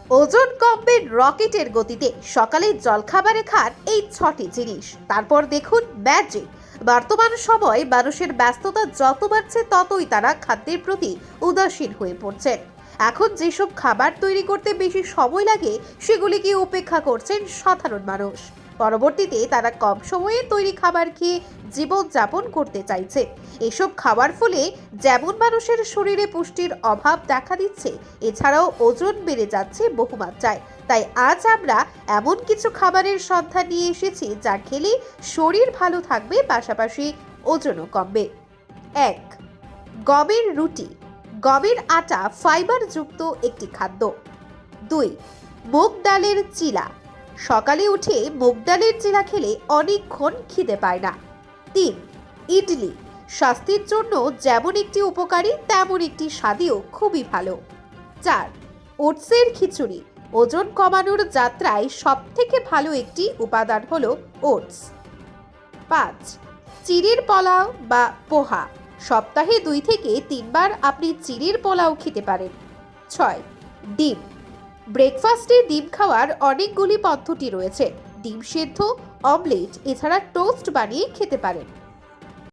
ওজন কমবে রকেটের গতিতে। সকালে জলখাবারে খান এই 6টি জিনিস, তারপর দেখুন ম্যাজিক। বর্তমান সময়ে মানুষের ব্যস্ততা যত বাড়ছে ততই তারা খাদ্যের প্রতি উদাসীন হয়ে পড়ছেন। এখন যেসব খাবার তৈরি করতে বেশি সময় লাগে সেগুলিকে উপেক্ষা করছেন সাধারণ মানুষ। পরবর্তীতে তারা কম সময়ে তৈরি খাবার খেয়ে জীবনযাপন করতে চাইছে। এসব খাবার ফলে যেমন মানুষের শরীরে পুষ্টির অভাব দেখা দিচ্ছে, এছাড়াও ওজন বেড়ে যাচ্ছে বহুমাত্রায়। তাই আজ আমরা এমন কিছু খাবারের সন্ধান নিয়ে এসেছি যা খেলে শরীর ভালো থাকবে, পাশাপাশি ওজনও কমবে। 1. গমের রুটি। গমের আটা ফাইবারযুক্ত একটি খাদ্য। 2. মুগ ডালের চিলা। সকালে উঠে মুগ ডালের চিলা খেলে অনেকক্ষণ খিদে পায় না। 3. ইডলি। স্বাস্থ্যের জন্য যেমন একটি উপকারী তেমন একটি স্বাদেও খুবই ভালো। 4. ওটসের খিচুড়ি। ওজন কমানোর যাত্রায় সবথেকে ভালো একটি উপাদান হলো ওটস। 5. চিড়ের পোলাও বা পোহা। সপ্তাহে 2 থেকে 3 বার আপনি চিড়ের পোলাও খেতে পারেন। 6. ডিম। ব্রেকফাস্টে ডিম খাওয়ার অনেকগুলি পদ্ধতি রয়েছে। ডিম সেদ্ধ, অমলেট, এছাড়া টোস্ট বানিয়ে খেতে পারেন।